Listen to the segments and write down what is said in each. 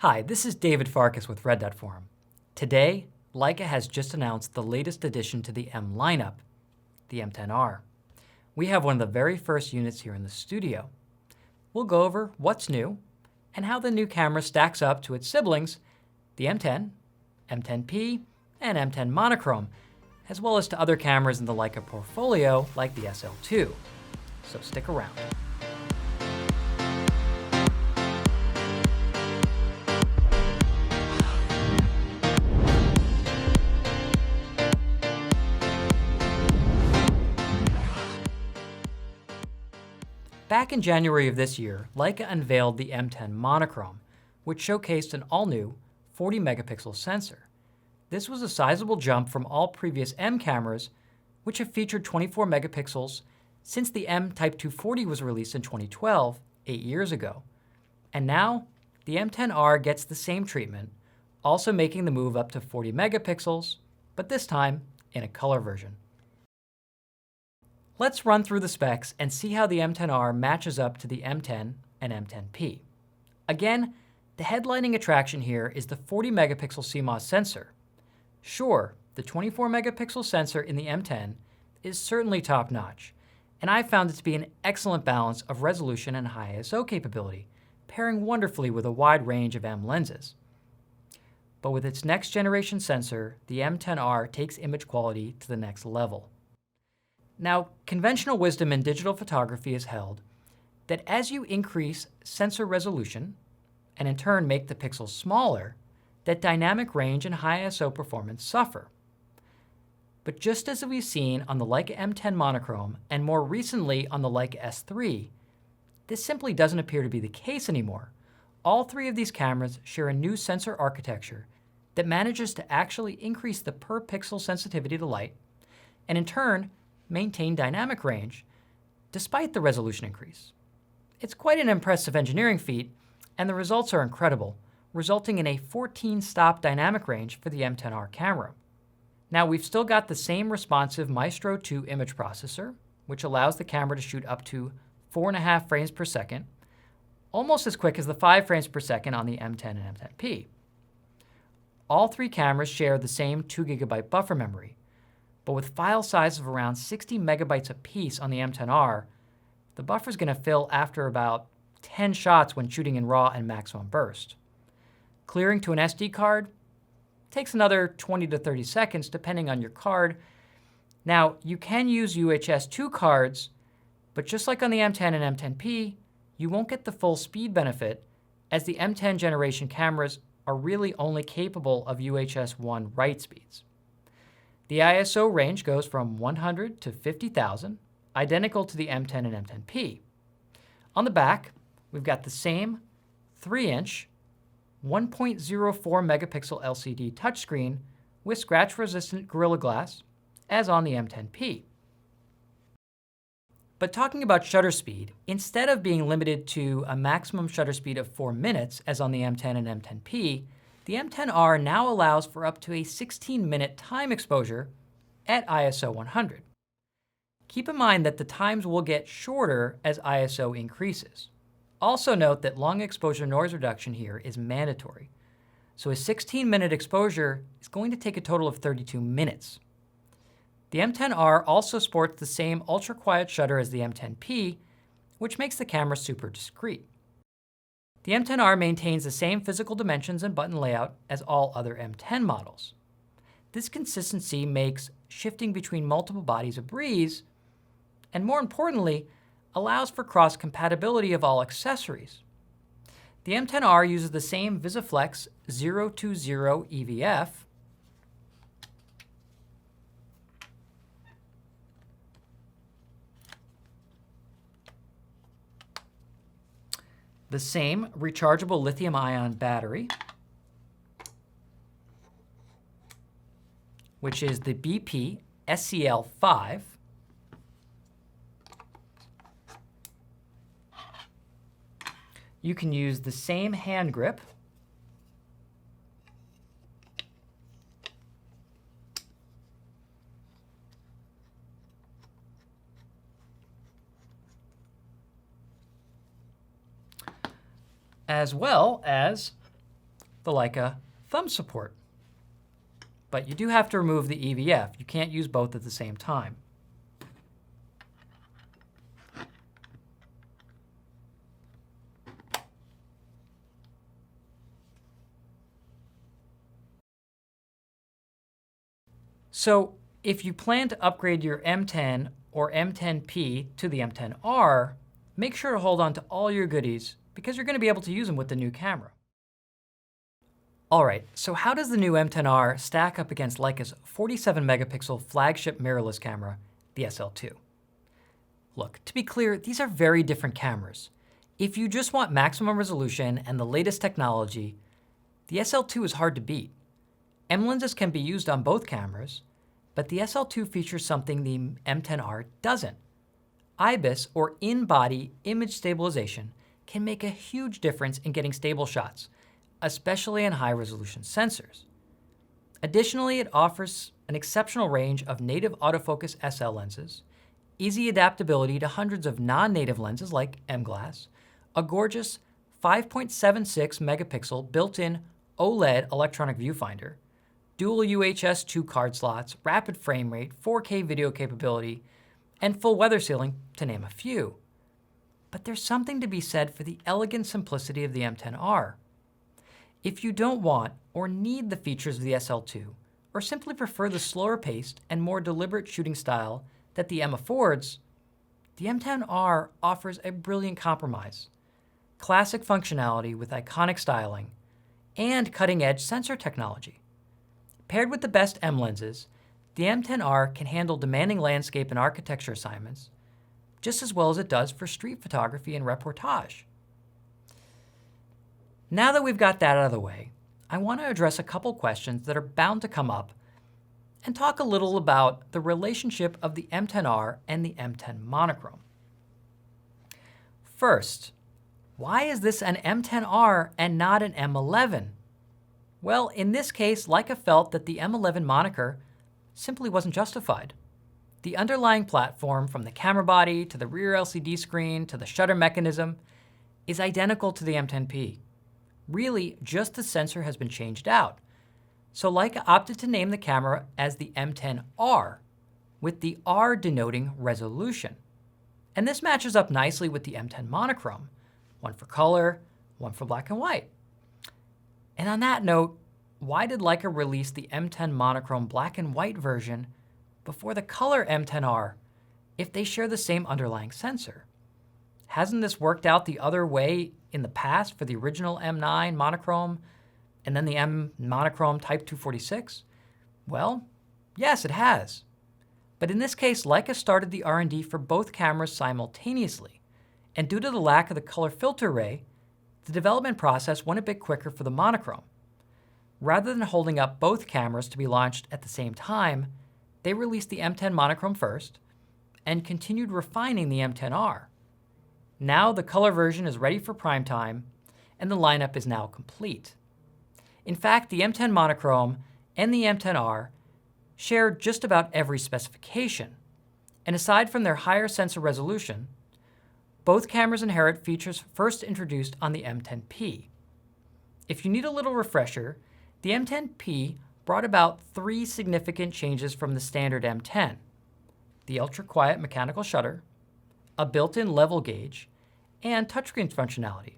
Hi, this is David Farkas with Red Dot Forum. Today, Leica has just announced the latest addition to the M lineup, the M10R. We have one of the very first units here in the studio. We'll go over what's new and how the new camera stacks up to its siblings, the M10, M10P, and M10 Monochrome, as well as to other cameras in the Leica portfolio like the SL2. So stick around. Back in January of this year, Leica unveiled the M10 Monochrom, which showcased an all-new 40 megapixel sensor. This was a sizable jump from all previous M cameras, which have featured 24 megapixels since the M Type 240 was released in 2012, 8 years ago. And now, the M10R gets the same treatment, also making the move up to 40 megapixels, but this time in a color version. Let's run through the specs and see how the M10R matches up to the M10 and M10P. Again, the headlining attraction here is the 40 megapixel CMOS sensor. Sure, the 24 megapixel sensor in the M10 is certainly top-notch, and I found it to be an excellent balance of resolution and high ISO capability, pairing wonderfully with a wide range of M lenses. But with its next generation sensor, the M10R takes image quality to the next level. Now, conventional wisdom in digital photography is held that as you increase sensor resolution, and in turn make the pixels smaller, that dynamic range and high ISO performance suffer. But just as we've seen on the Leica M10 Monochrome and more recently on the Leica S3, this simply doesn't appear to be the case anymore. All three of these cameras share a new sensor architecture that manages to actually increase the per pixel sensitivity to light, and in turn, maintain dynamic range despite the resolution increase. It's quite an impressive engineering feat, and the results are incredible, resulting in a 14-stop dynamic range for the M10R camera. Now, we've still got the same responsive Maestro 2 image processor, which allows the camera to shoot up to 4.5 frames per second, almost as quick as the 5 frames per second on the M10 and M10P. All three cameras share the same 2 GB buffer memory, but with file sizes of around 60 megabytes apiece on the M10R, the buffer is going to fill after about 10 shots when shooting in RAW and maximum burst. Clearing to an SD card takes another 20 to 30 seconds depending on your card. Now, you can use UHS 2 cards, but just like on the M10 and M10P, you won't get the full speed benefit as the M10 generation cameras are really only capable of UHS 1 write speeds. The ISO range goes from 100 to 50,000, identical to the M10 and M10P. On the back, we've got the same 3-inch, 1.04 megapixel LCD touchscreen with scratch-resistant Gorilla Glass, as on the M10P. But talking about shutter speed, instead of being limited to a maximum shutter speed of 4 minutes, as on the M10 and M10P, the M10R now allows for up to a 16-minute time exposure at ISO 100. Keep in mind that the times will get shorter as ISO increases. Also note that long exposure noise reduction here is mandatory, so a 16-minute exposure is going to take a total of 32 minutes. The M10R also sports the same ultra-quiet shutter as the M10P, which makes the camera super discreet. The M10R maintains the same physical dimensions and button layout as all other M10 models. This consistency makes shifting between multiple bodies a breeze, and more importantly, allows for cross-compatibility of all accessories. The M10R uses the same VisiFlex 020 EVF, the same rechargeable lithium-ion battery, which is the BP SCL5, you can use the same hand grip, as well as the Leica thumb support. But you do have to remove the EVF. You can't use both at the same time. So if you plan to upgrade your M10 or M10P to the M10R, make sure to hold on to all your goodies because you're going to be able to use them with the new camera. All right, so how does the new M10R stack up against Leica's 47 megapixel flagship mirrorless camera, the SL2? Look, to be clear, these are very different cameras. If you just want maximum resolution and the latest technology, the SL2 is hard to beat. M lenses can be used on both cameras, but the SL2 features something the M10R doesn't. IBIS, or in-body image stabilization, can make a huge difference in getting stable shots, especially in high-resolution sensors. Additionally, it offers an exceptional range of native autofocus SL lenses, easy adaptability to hundreds of non-native lenses like M-glass, a gorgeous 5.76 megapixel built-in OLED electronic viewfinder, dual UHS 2 card slots, rapid frame rate, 4K video capability, and full weather sealing, to name a few. But there's something to be said for the elegant simplicity of the M10R. If you don't want or need the features of the SL2, or simply prefer the slower paced and more deliberate shooting style that the M affords, the M10R offers a brilliant compromise. Classic functionality with iconic styling and cutting-edge sensor technology. Paired with the best M lenses, the M10R can handle demanding landscape and architecture assignments just as well as it does for street photography and reportage. Now that we've got that out of the way, I want to address a couple questions that are bound to come up and talk a little about the relationship of the M10R and the M10 Monochrom. First, why is this an M10R and not an M11? Well, in this case, Leica felt that the M11 moniker simply wasn't justified. The underlying platform, from the camera body to the rear LCD screen to the shutter mechanism, is identical to the M10P. Really, just the sensor has been changed out. So Leica opted to name the camera as the M10R, with the R denoting resolution. And this matches up nicely with the M10 Monochrom, one for color, one for black and white. And on that note, why did Leica release the M10 Monochrom black and white version before the color M10R if they share the same underlying sensor? Hasn't this worked out the other way in the past for the original M9 Monochrom and then the M Monochrom Type 246? Well, yes, it has. But in this case, Leica started the R&D for both cameras simultaneously, and due to the lack of the color filter array, the development process went a bit quicker for the Monochrom. Rather than holding up both cameras to be launched at the same time, they released the M10 Monochrom first and continued refining the M10R. Now the color version is ready for prime time, and the lineup is now complete. In fact, the M10 Monochrom and the M10R share just about every specification, and aside from their higher sensor resolution, both cameras inherit features first introduced on the M10P. If you need a little refresher, the M10P brought about 3 significant changes from the standard M10: the ultra-quiet mechanical shutter, a built-in level gauge, and touchscreen functionality.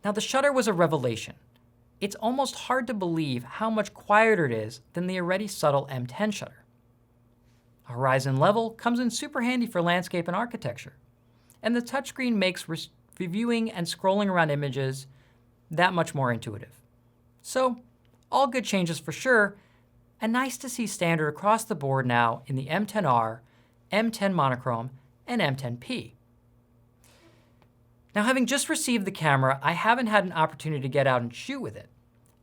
Now, the shutter was a revelation. It's almost hard to believe how much quieter it is than the already subtle M10 shutter. A horizon level comes in super handy for landscape and architecture, and the touchscreen makes reviewing and scrolling around images that much more intuitive. So, all good changes for sure, and nice to see standard across the board now in the M10R, M10 Monochrom, and M10P. Now, having just received the camera, I haven't had an opportunity to get out and shoot with it.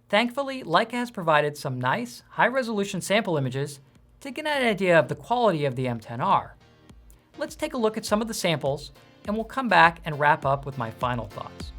Thankfully, Leica has provided some nice, high-resolution sample images to get an idea of the quality of the M10R. Let's take a look at some of the samples, and we'll come back and wrap up with my final thoughts.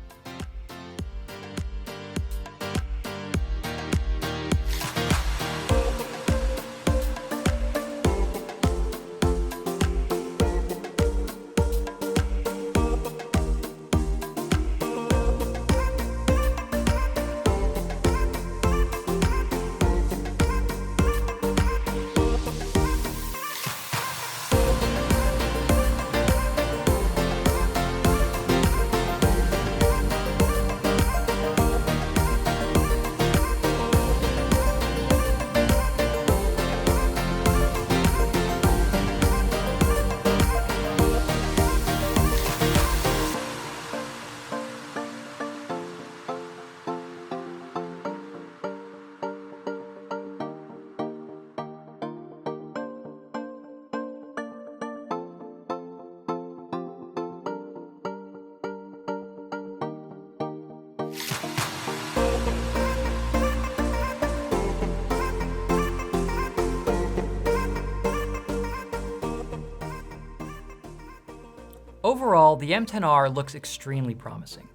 Overall, the M10R looks extremely promising.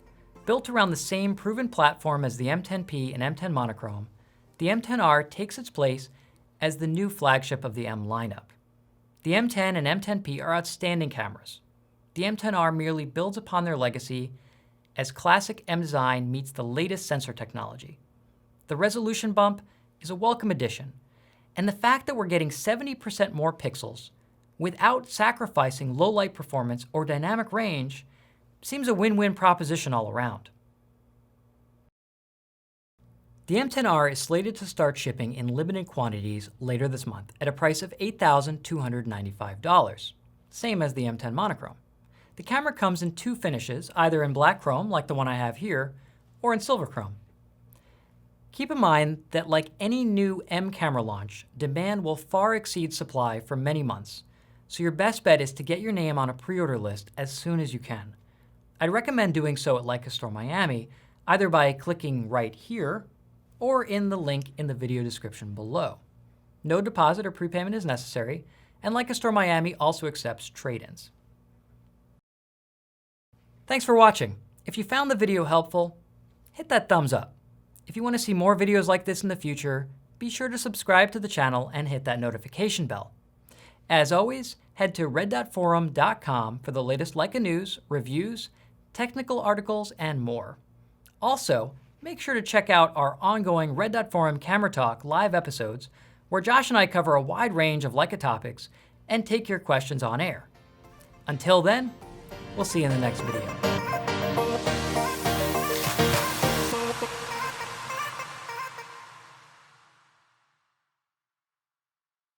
Built around the same proven platform as the M10P and M10 Monochrome, the M10R takes its place as the new flagship of the M lineup. The M10 and M10P are outstanding cameras. The M10R merely builds upon their legacy as classic M design meets the latest sensor technology. The resolution bump is a welcome addition, and the fact that we're getting 70% more pixels without sacrificing low light performance or dynamic range seems a win-win proposition all around. The M10R is slated to start shipping in limited quantities later this month at a price of $8,295, same as the M10 Monochrome. The camera comes in two finishes, either in black chrome, like the one I have here, or in silver chrome. Keep in mind that like any new M camera launch, demand will far exceed supply for many months, so your best bet is to get your name on a pre-order list as soon as you can. I'd recommend doing so at Leica Store Miami, either by clicking right here, or in the link in the video description below. No deposit or prepayment is necessary, and Leica Store Miami also accepts trade-ins. Thanks for watching. If you found the video helpful, hit that thumbs up. If you want to see more videos like this in the future, be sure to subscribe to the channel and hit that notification bell. As always, head to red.forum.com for the latest Leica news, reviews, technical articles, and more. Also, make sure to check out our ongoing Red.Forum Camera Talk live episodes, where Josh and I cover a wide range of Leica topics and take your questions on air. Until then, we'll see you in the next video.